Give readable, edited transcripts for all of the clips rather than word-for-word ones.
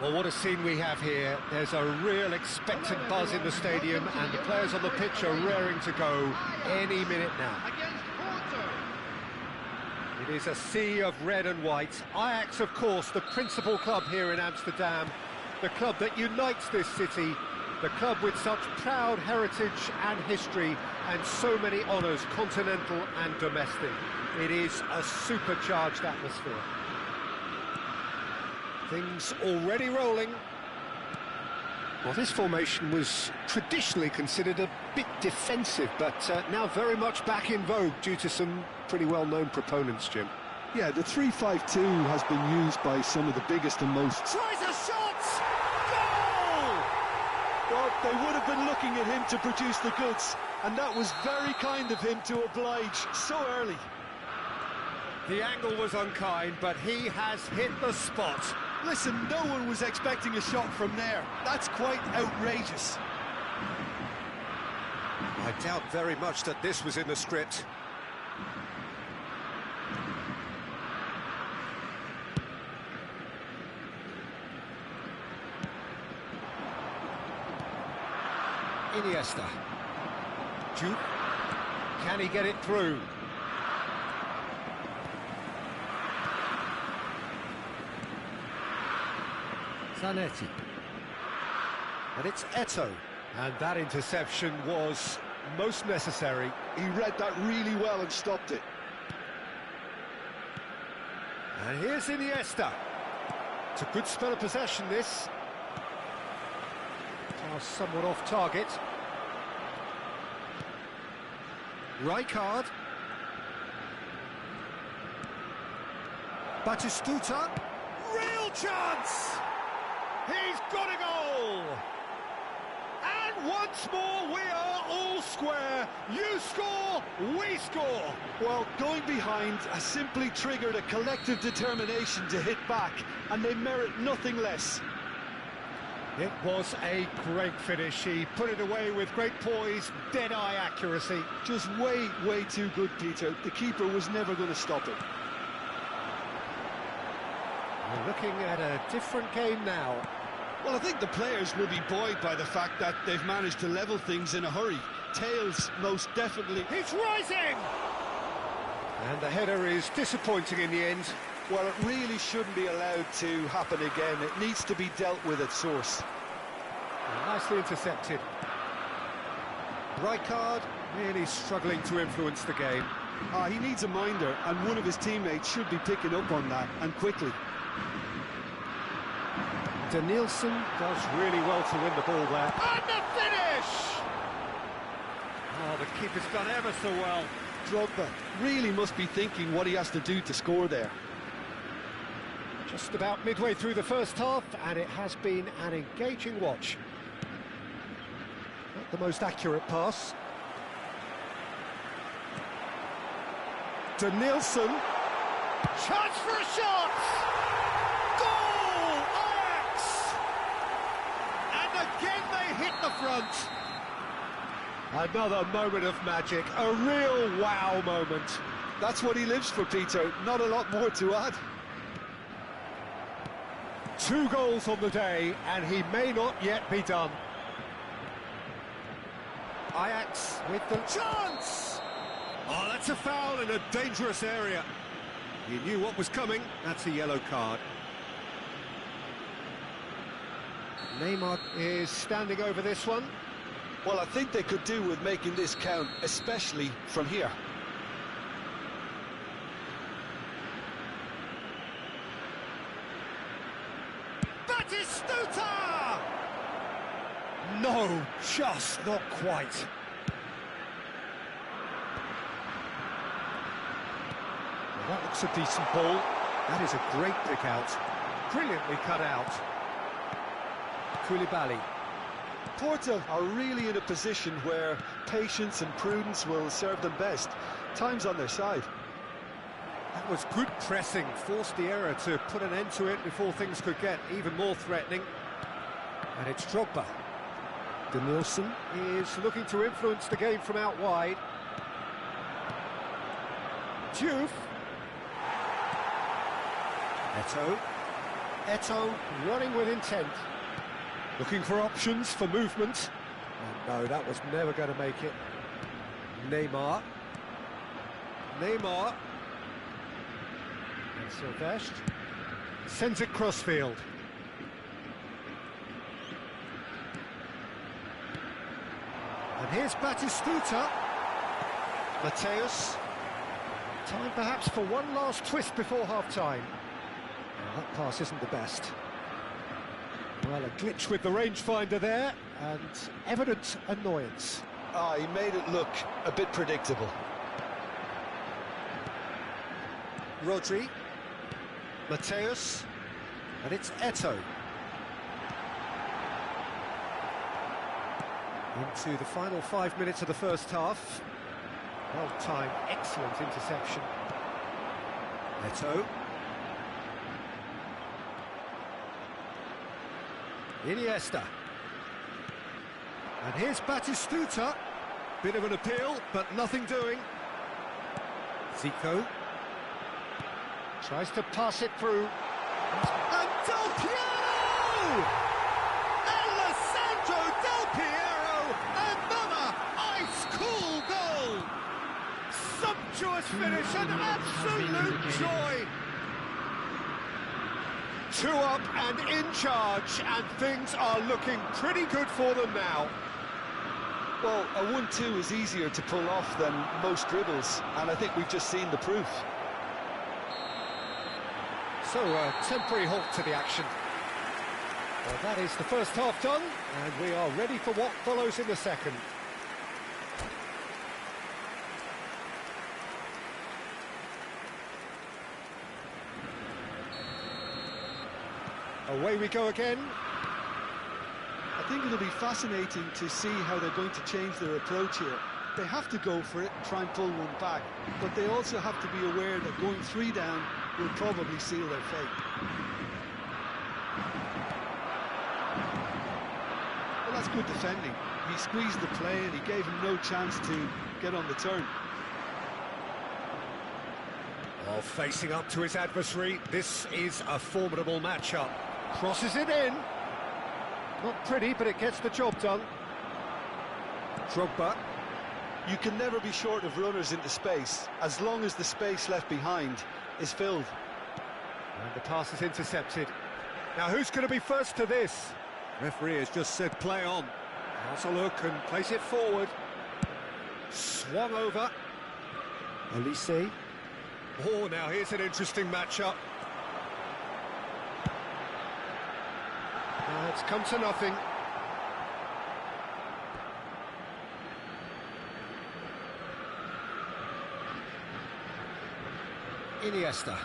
Well, what a scene we have here. There's a real expectant buzz in the stadium, and the players on the pitch are raring to go any minute now. It is a sea of red and white. Ajax, of course, the principal club here in Amsterdam, the club that unites this city, the club with such proud heritage and history and so many honours, continental and domestic. It is a supercharged atmosphere. Things already rolling. Well, this formation was traditionally considered a bit defensive, but now very much back in vogue due to some pretty well-known proponents, Jim. Yeah, the 3-5-2 has been used by some of the biggest and most... Tries a shot! Goal! Well, they would have been looking at him to produce the goods, and that was very kind of him to oblige so early. The angle was unkind, but he has hit the spot. Listen, no one was expecting a shot from there. That's quite outrageous. I doubt very much that this was in the script. Iniesta. Juke. Can he get it through? Zanetti. And it's Eto'o. And that interception was most necessary. He read that really well and stopped it. And here's Iniesta. It's a good spell of possession, this. Pass somewhat off target. Rijkaard. Batistuta. Real chance! He's got a goal! And once more we are all square. You score, we score. Well, going behind has simply triggered a collective determination to hit back, and they merit nothing less. It was a great finish. He put it away with great poise, dead-eye accuracy. Just way too good, Peter. The keeper was never going to stop it. We're looking at a different game now. Well, I think the players will be buoyed by the fact that they've managed to level things in a hurry. Tails, most definitely. He's rising! And the header is disappointing in the end. Well, it really shouldn't be allowed to happen again. It needs to be dealt with at source. Nicely intercepted. Rijkaard really struggling to influence the game. He needs a minder, and one of his teammates should be picking up on that, and quickly. Danielson does really well to win the ball there. And the finish! Oh, the keeper's done ever so well. Drogba really must be thinking what he has to do to score there. Just about midway through the first half, and it has been an engaging watch. Not the most accurate pass. Danielson. Chance for a shot! Goal! Ajax! And again they hit the front. Another moment of magic, a real wow moment. That's what he lives for, Peter. Not a lot more to add. 2 goals on the day, and he may not yet be done. Ajax with the chance! Oh, that's a foul in a dangerous area. He knew what was coming. That's a yellow card. Neymar is standing over this one. Well, I think they could do with making this count, especially from here. Batistuta! No, just not quite. Well, that looks a decent ball. That is a great pick out. Brilliantly cut out. Koulibaly. Porto are really in a position where patience and prudence will serve them best. Time's on their side. That was good pressing, forced the error to put an end to it before things could get even more threatening. And it's Drogba. Danielson is looking to influence the game from out wide. Diouf. Eto'o. Eto'o running with intent. Looking for options for movement. And no, that was never going to make it. Neymar. And Sylvestre. Sends it crossfield. And here's Batistuta. Mateus. Time perhaps for one last twist before half-time. That pass isn't the best. Well, a glitch with the rangefinder there, and evident annoyance. He made it look a bit predictable. Rodri. Mateus. And it's Eto'o. Into the final 5 minutes of the first half. Well-timed, excellent interception. Eto'o. Iniesta. And here's Batistuta. Bit of an appeal, but nothing doing. Zico. Tries to pass it through. And Del Piero! Alessandro Del Piero! Another ice-cool goal! Sumptuous finish, an absolute joy! 2 up and in charge, and things are looking pretty good for them now. Well, a 1-2 is easier to pull off than most dribbles, and I think we've just seen the proof. So, a temporary halt to the action. Well, that is the first half done, and we are ready for what follows in the second. Away we go again. I think it'll be fascinating to see how they're going to change their approach here. They have to go for it and try and pull one back, but they also have to be aware that going 3 down will probably seal their fate. Well, that's good defending. He squeezed the play and he gave him no chance to get on the turn. While facing up to his adversary, this is a formidable matchup. Crosses it in. Not pretty, but it gets the job done. Drogba. You can never be short of runners into space, as long as the space left behind is filled. And the pass is intercepted. Now, who's going to be first to this? Referee has just said play on. Has a look and plays it forward. Swung over. Elise. Oh, now here's an interesting matchup. It's come to nothing. Iniesta.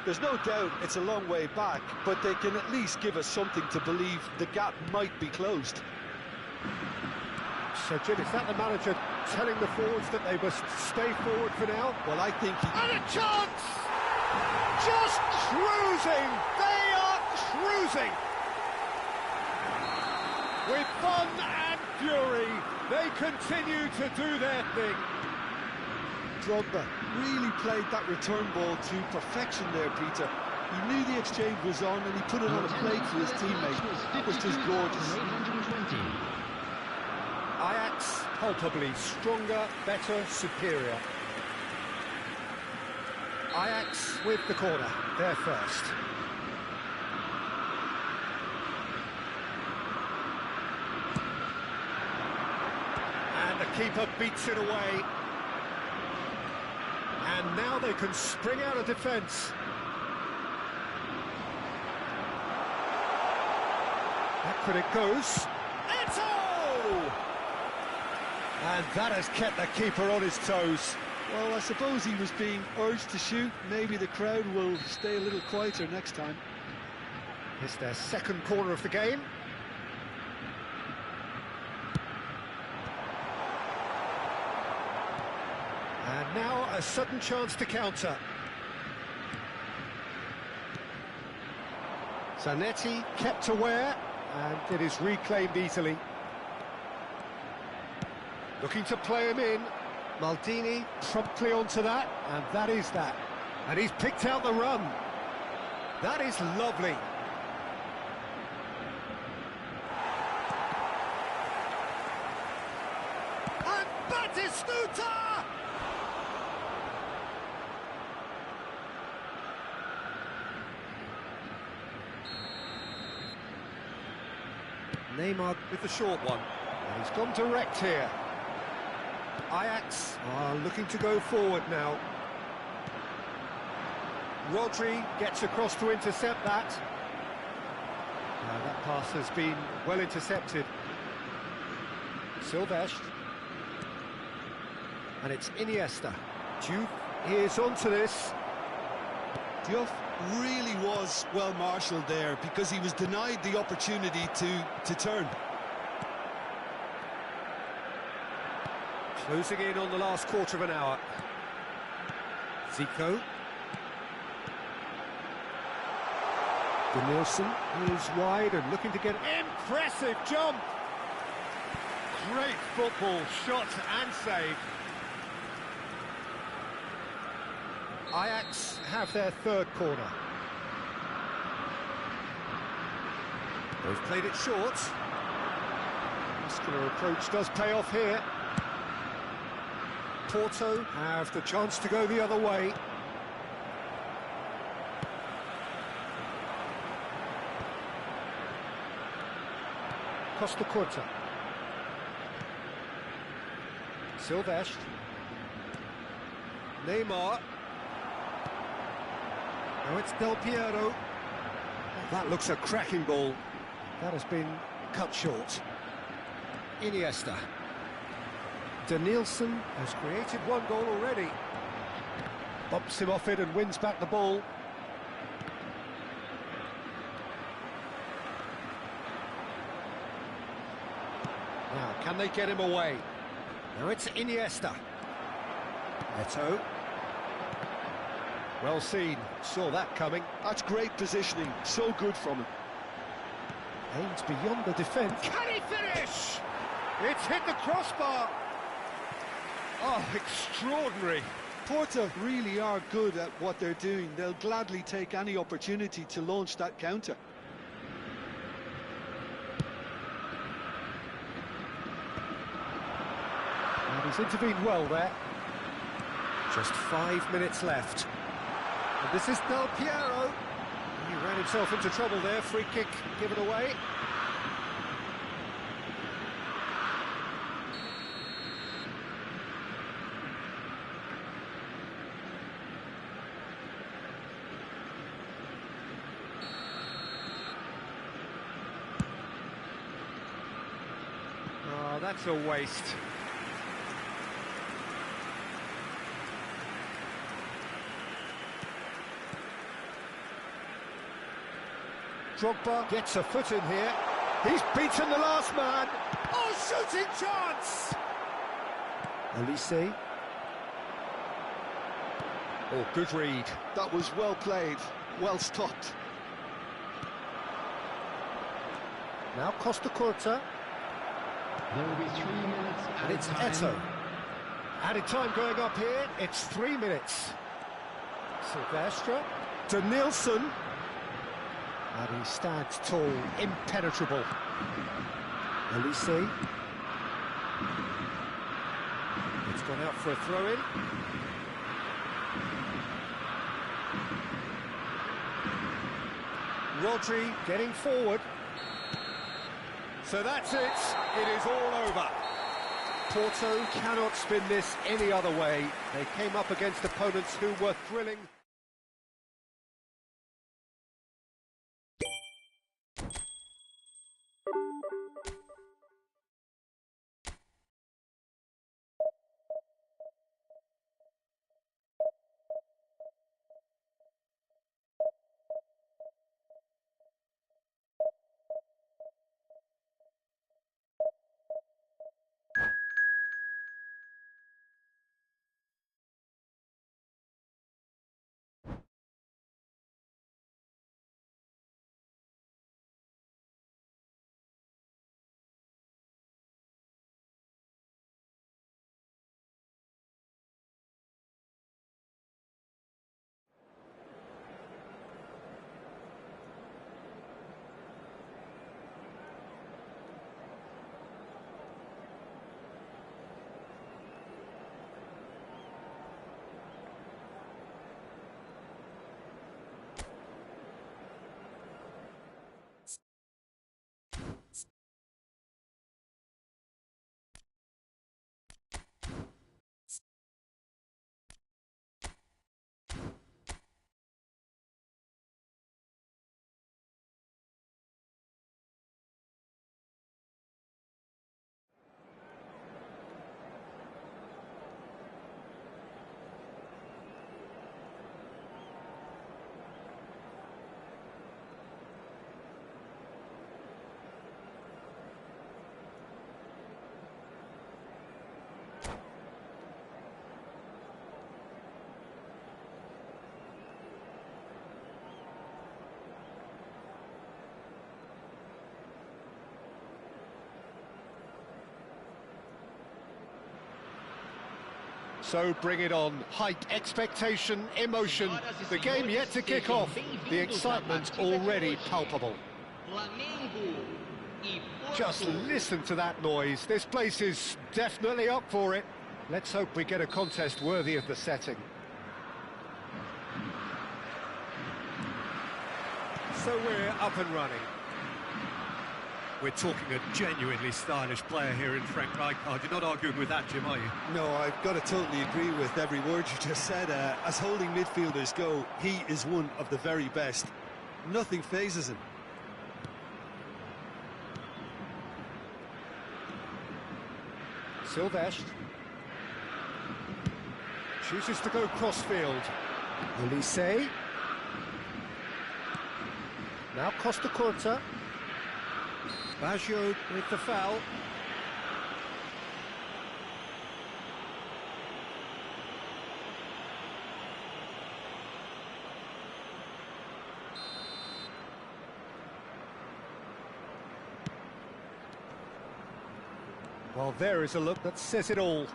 There's no doubt it's a long way back, but they can at least give us something to believe the gap might be closed. So, Jim, is that the manager telling the forwards that they must stay forward for now? Well, I think he... And a chance! Just cruising! They are cruising! With fun and fury, they continue to do their thing. Drogba really played that return ball to perfection there, Peter. He knew the exchange was on and he put it on a plate for his teammate. It was just gorgeous. Ajax, palpably stronger, better, superior. Ajax with the corner, they're first. And the keeper beats it away. And now they can spring out of defence. Back when it goes. Eto'o! And that has kept the keeper on his toes. Well, I suppose he was being urged to shoot. Maybe the crowd will stay a little quieter next time. It's their second corner of the game. And now a sudden chance to counter. Zanetti kept aware, and it is reclaimed easily. Looking to play him in. Maldini promptly onto that, and that is that. And he's picked out the run. That is lovely. And Batistuta! Neymar with the short one. And he's gone direct here. Ajax are looking to go forward now. Rodri gets across to intercept that. That pass has been well intercepted. Silvestre. And it's Iniesta. Diouf is onto this. Diouf really was well marshalled there because he was denied the opportunity to turn. Closing in on the last quarter of an hour. Zico. Danielson is wide and looking to get... Impressive jump! Great football, shot and save. Ajax have their third corner. They've played it short. Muscular approach does pay off here. Porto have the chance to go the other way. Costa Curta. Silvestre. Neymar. Now it's Del Piero. That looks a cracking ball. That has been cut short. Iniesta. Danielson has created one goal already. Bumps him off it and wins back the ball. Now, can they get him away? Now it's Iniesta. Eto'o. Well seen, saw that coming. That's great positioning, so good from him. Aims beyond the defence. Can he finish? It's hit the crossbar. Oh, extraordinary. Porto really are good at what they're doing. They'll gladly take any opportunity to launch that counter. And he's intervened well there. Just 5 minutes left. And this is Del Piero. He ran himself into trouble there. Free kick given away. Oh, that's a waste. Drogba gets a foot in here. He's beaten the last man. Oh, shooting chance! Elise. Oh, good read. That was well played, well stopped. Now Costa Curta. There will be 3 minutes And it's time. Eto'o. Added time going up here. It's 3 minutes. Silvestre. Danielson. And he stands tall, impenetrable. Elise. It's gone out for a throw-in. Rodri getting forward. So that's it. It is all over. Porto cannot spin this any other way. They came up against opponents who were thrilling. So bring it on. Hype, expectation, emotion. The game yet to kick off. The excitement already palpable. Just listen to that noise. This place is definitely up for it. Let's hope we get a contest worthy of the setting. So we're up and running. We're talking a genuinely stylish player here in Frank Rijkaard. You're not arguing with that, Jim, are you? No, I've got to totally agree with every word you just said. As holding midfielders go, he is one of the very best. Nothing phases him. Silvestre chooses to go crossfield. Olise. Now Costa Curta. Baggio with the foul. Well, there is a look that says it all.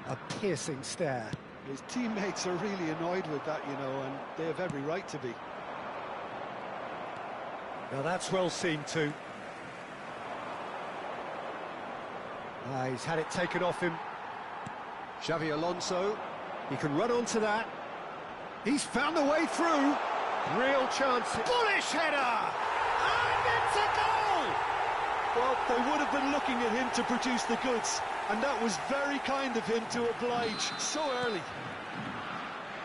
A piercing stare. His teammates are really annoyed with that, you know, and they have every right to be. Now that's well seen too. He's had it taken off him. Xavi Alonso, he can run onto that. He's found the way through. Real chance. Bullish header! And it's a goal! Well, they would have been looking at him to produce the goods, and that was very kind of him to oblige so early.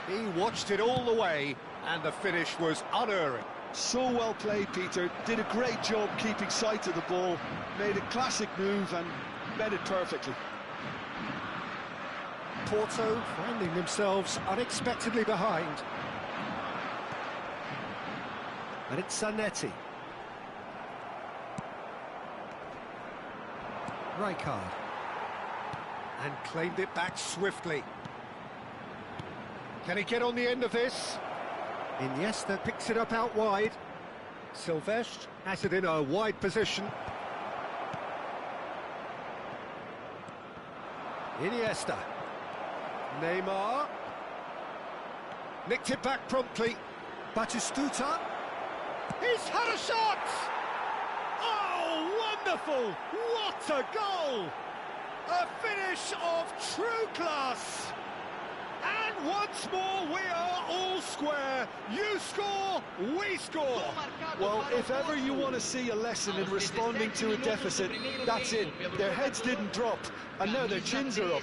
He watched it all the way, and the finish was unerring. So well played, Peter. Did a great job keeping sight of the ball, made a classic move and met it perfectly. Porto finding themselves unexpectedly behind. And it's Zanetti. Rijkaard. And claimed it back swiftly. Can he get on the end of this? Iniesta picks it up out wide. Silvestre has it in a wide position. Iniesta. Neymar. Nicked it back promptly. Batistuta. He's had a shot! Oh, wonderful! What a goal! A finish of true class! And once more, we are all square. You score, we score. Well, if ever you want to see a lesson in responding to a deficit, that's it. Their heads didn't drop, and now their chins are up.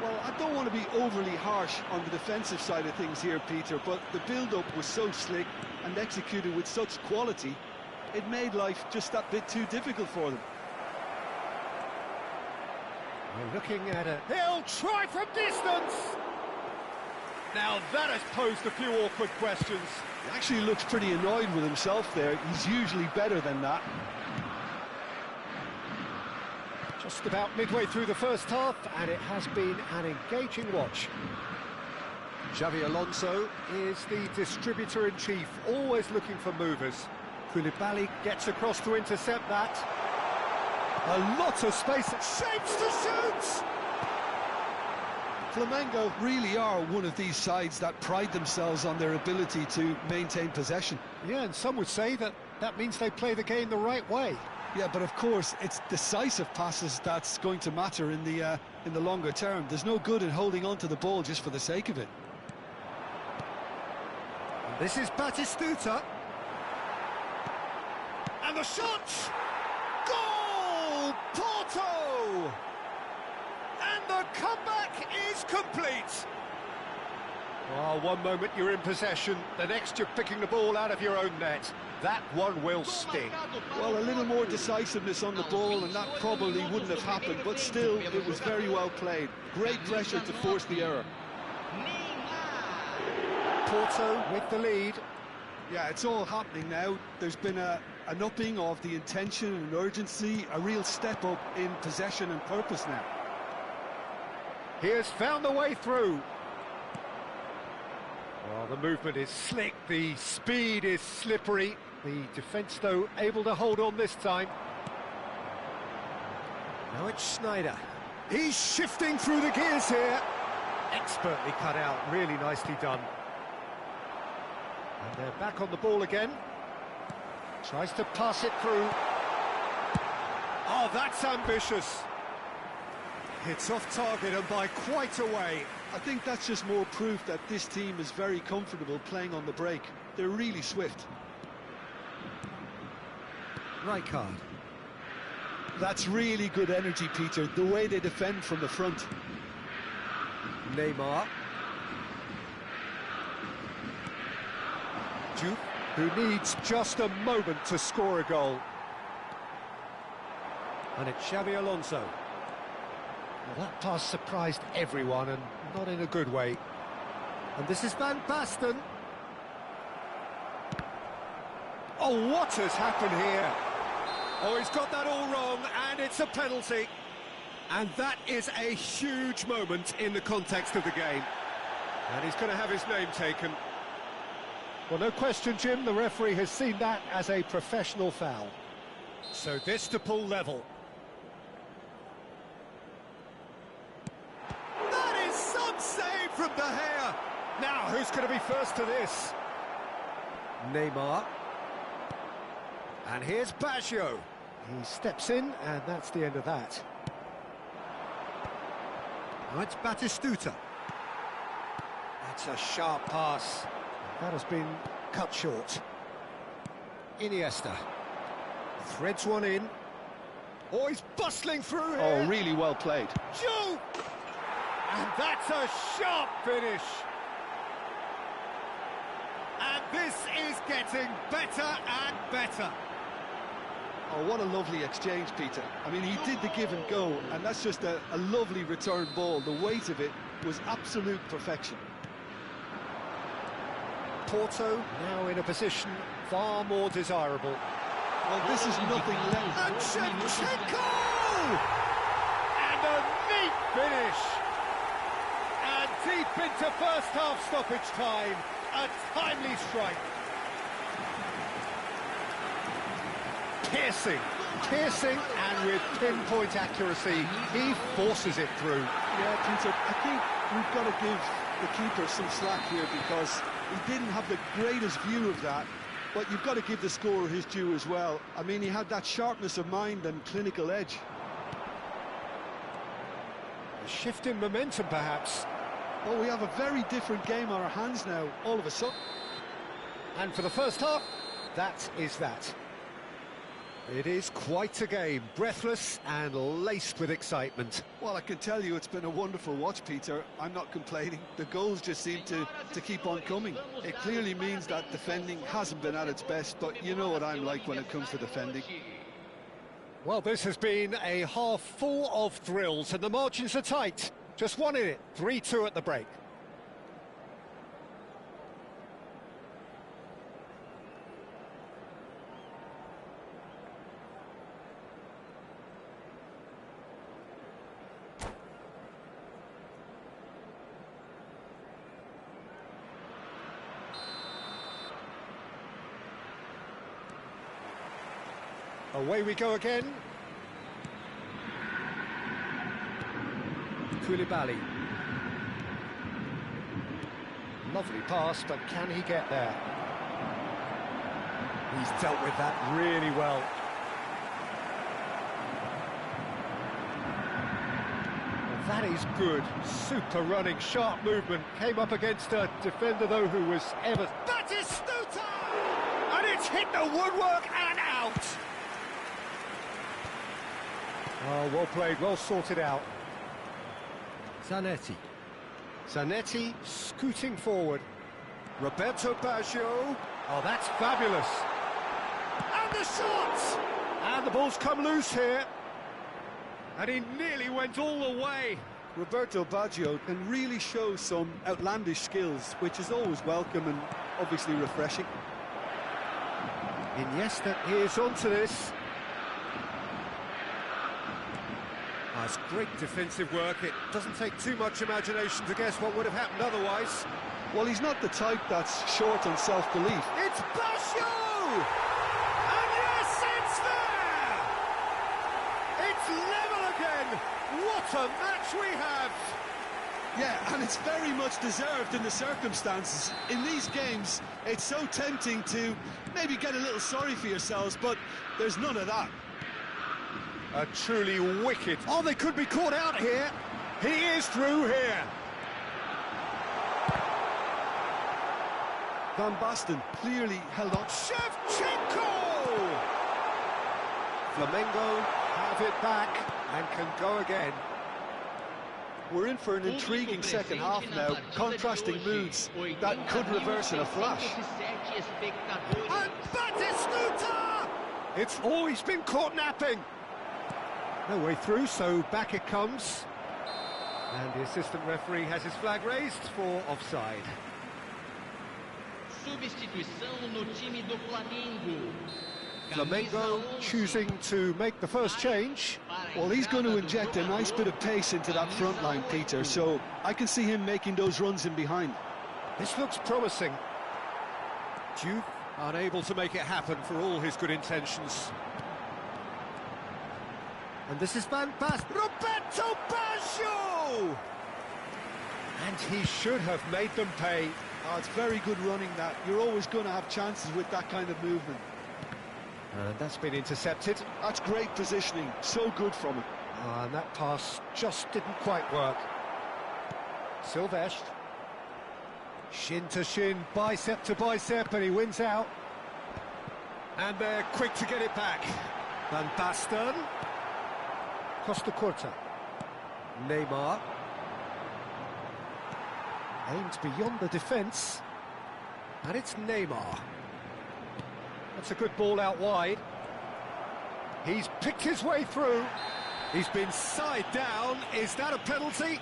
Well, I don't want to be overly harsh on the defensive side of things here, Peter, but the build-up was so slick and executed with such quality, it made life just that bit too difficult for them. We're looking at a... He'll try from distance! Now that has posed a few awkward questions. He actually looks pretty annoyed with himself there. He's usually better than that. Just about midway through the first half, and it has been an engaging watch. Xavi Alonso is the distributor-in-chief, always looking for movers. Koulibaly gets across to intercept that. A lot of space, shapes to shoot! Flamengo really are one of these sides that pride themselves on their ability to maintain possession. Yeah, and some would say that that means they play the game the right way. Yeah, but of course, it's decisive passes that's going to matter in the longer term. There's no good in holding on to the ball just for the sake of it. This is Batistuta. And the shot! Goal! Porto! And the comeback is complete. Well, one moment you're in possession, the next you're picking the ball out of your own net. That one will sting. Well, a little more decisiveness on the ball and that probably wouldn't have happened, but still, it was very well played. Great pressure to force the error. Porto with the lead. Yeah, it's all happening now. There's been an upping of the intention and urgency, a real step up in possession and purpose now. He has found the way through. Well, the movement is slick, the speed is slippery. The defence, though, able to hold on this time. Now it's Schneider. He's shifting through the gears here. Expertly cut out, really nicely done. And they're back on the ball again. Tries to pass it through. Oh, that's ambitious. It's off target and by quite a way. I think that's just more proof that this team is very comfortable playing on the break. They're really swift. Right card. That's really good energy, Peter, the way they defend from the front. Neymar. Duke, who needs just a moment to score a goal. And it's Xabi Alonso. Well, that pass surprised everyone, and not in a good way. And this is Van Basten. Oh, what has happened here? Oh, he's got that all wrong, and it's a penalty. And that is a huge moment in the context of the game. And he's going to have his name taken. Well, no question, Jim, the referee has seen that as a professional foul. So this to pull level. That is some save from De Gea. Now, who's going to be first to this? Neymar. And here's Baggio. He steps in, and that's the end of that. Now it's Batistuta. That's a sharp pass. That has been cut short. Iniesta. Threads one in. Oh, he's bustling through here. Oh, really well played. Joe! And that's a sharp finish. And this is getting better and better. Oh, what a lovely exchange, Peter. I mean, he did the give and go, and that's just a lovely return ball. The weight of it was absolute perfection. Porto now in a position far more desirable. Well, this is nothing less. And Shevchenko! And a neat finish. And deep into first half stoppage time, a timely strike. Piercing, and with pinpoint accuracy, he forces it through. Yeah, Peter, I think we've got to give the keeper some slack here because he didn't have the greatest view of that, but you've got to give the scorer his due as well. I mean, he had that sharpness of mind and clinical edge. A shift in momentum, perhaps. Oh, we have a very different game on our hands now, all of a sudden. And for the first half, that is that. It is quite a game, breathless and laced with excitement. Well, I can tell you it's been a wonderful watch, Peter. I'm not complaining. The goals just seem to keep on coming. It clearly means that defending hasn't been at its best, but you know what I'm like when it comes to defending. Well, this has been a half full of thrills, and the margins are tight. Just one in it, 3-2 at the break. Away we go again. Koulibaly. Lovely pass, but can he get there? He's dealt with that really well. Well, that is good. Super running, sharp movement. Came up against a defender, though, who was ever... Batistuta! And it's hit the woodwork and out. Oh, well played, well sorted out. Zanetti scooting forward. Roberto Baggio. Oh, that's fabulous. And the shot! And the ball's come loose here. And he nearly went all the way. Roberto Baggio can really show some outlandish skills, which is always welcome and obviously refreshing. Iniesta is onto this. That's great defensive work. It doesn't take too much imagination to guess what would have happened otherwise. Well, he's not the type that's short on self-belief. It's Baggio! And yes, it's there! It's level again! What a match we have! Yeah, and it's very much deserved in the circumstances. In these games, it's so tempting to maybe get a little sorry for yourselves, but there's none of that. A truly wicked... Oh, they could be caught out here. He is through here. Van Basten clearly held on. Shevchenko! Flamengo have it back and can go again. We're in for an intriguing second half now, contrasting moods that could reverse in a flash. And Batistuta! It's always been caught napping. No way through, so back it comes. And the assistant referee has his flag raised for offside. Substituição no time do Flamengo. Flamengo choosing to make the first change. Well, he's going to inject a nice bit of pace into that front line, Peter, so I can see him making those runs in behind. This looks promising. Duke unable to make it happen for all his good intentions. And this is Van Basten. Roberto Baggio! And he should have made them pay. Oh, it's very good running, that. You're always going to have chances with that kind of movement. And that's been intercepted. That's great positioning, so good from him. And that pass just didn't quite work. Silvestre. Shin to shin, bicep to bicep, and he wins out. And they're quick to get it back. Van Basten. Costa Curta. Neymar. Aimed beyond the defence. And it's Neymar. That's a good ball out wide. He's picked his way through. He's been side down. Is that a penalty?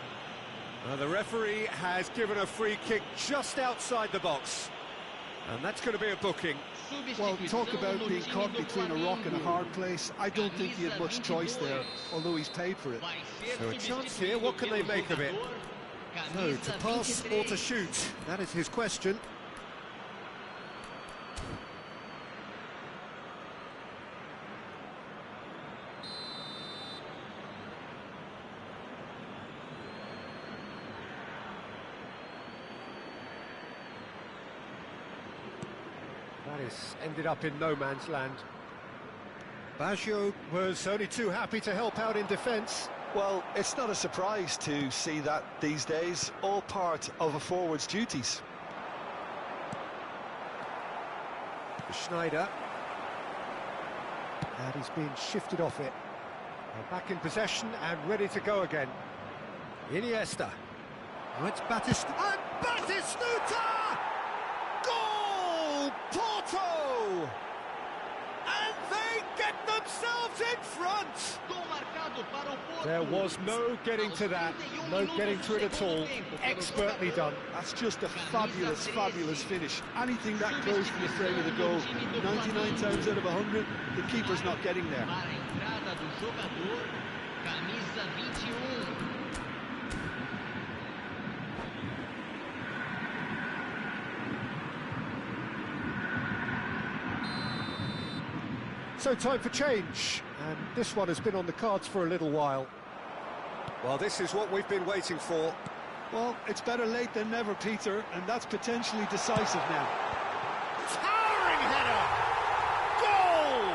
The referee has given a free kick just outside the box. And that's going to be a booking. Well, talk about being caught between a rock and a hard place. I don't think he had much choice there, although he's paid for it. So a chance here, what can they make of it? So, to pass or to shoot? That is his question. That is ended up in no man's land. Baggio was only too happy to help out in defence. Well, it's not a surprise to see that these days, all part of a forward's duties. Schneider. And he's been shifted off it. They're back in possession and ready to go again. Iniesta. Oh, it's Batistuta. And Batistuta! Goal! Porto! And they get themselves in front! There was no getting to that, no getting to it at all. Expertly done. That's just a fabulous, fabulous finish. Anything that close to the frame of the goal, 99 times out of 100, the keeper's not getting there. So time for change, and this one has been on the cards for a little while. Well, this is what we've been waiting for. Well, it's better late than never, Peter, and that's potentially decisive now. Towering header! Goal!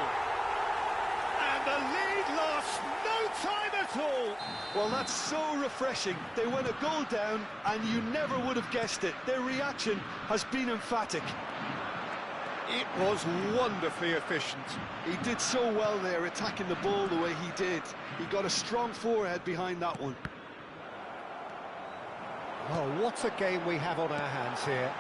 And the lead lost no time at all. Well, that's so refreshing. They went a goal down, and you never would have guessed it. Their reaction has been emphatic. It was wonderfully efficient. He did so well there, attacking the ball the way he did. He got a strong forehead behind that one. Oh, what a game we have on our hands here.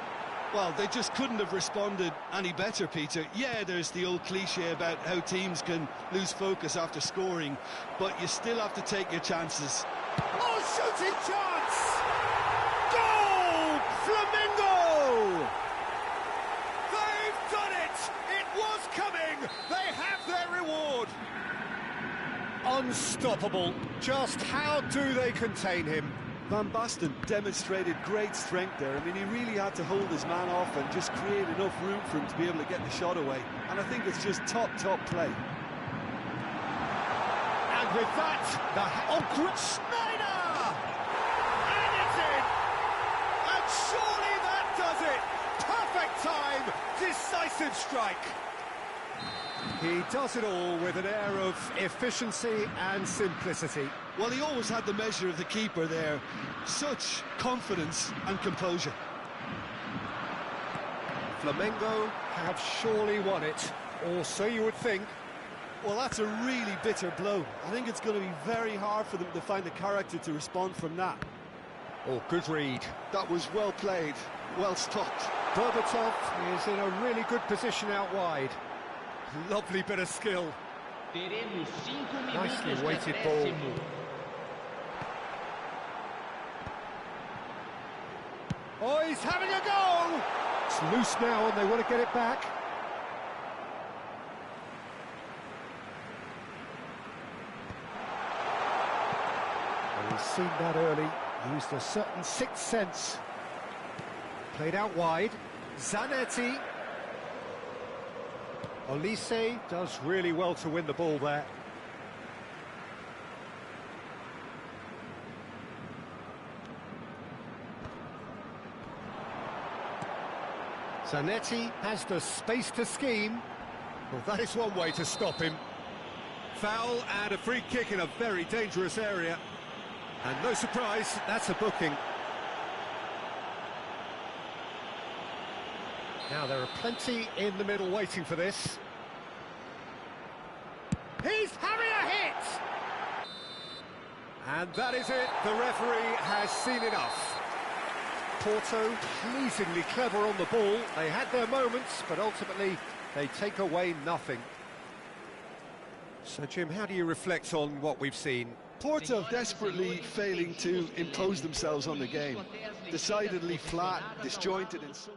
Well, they just couldn't have responded any better, Peter. Yeah, there's the old cliche about how teams can lose focus after scoring, but you still have to take your chances. Oh, shooting chance! Goal! Flamengo! They've done it! It was coming! They have their reward! Unstoppable. Just how do they contain him? Van Basten demonstrated great strength there. I mean, he really had to hold his man off and just create enough room for him to be able to get the shot away. And I think it's just top play. And with that, Schneider! And it's in! decisive strike. He does it all with an air of efficiency and simplicity. Well, he always had the measure of the keeper there. Such confidence and composure. Flamengo have surely won it, or so you would think. Well, that's a really bitter blow. I think it's going to be very hard for them to find the character to respond from that. Oh, good read. That was well played, well stopped. Berbatov is in a really good position out wide. Lovely bit of skill. Teremos 5 Nicely minutos de weighted ball. acréscimo. Oh, he's having a go! It's loose now and they want to get it back. Well, he's seen that early, used a certain sixth sense. Played out wide. Zanetti. Olise does really well to win the ball there. Zanetti has the space to scheme. Well, that is one way to stop him. Foul and a free kick in a very dangerous area. And no surprise, that's a booking. Now, there are plenty in the middle waiting for this. He's having a hit! And that is it. The referee has seen enough. Porto, pleasingly clever on the ball. They had their moments, but ultimately they take away nothing. So, Jim, how do you reflect on what we've seen? Porto desperately failing to impose themselves on the game. Decidedly flat, disjointed in some...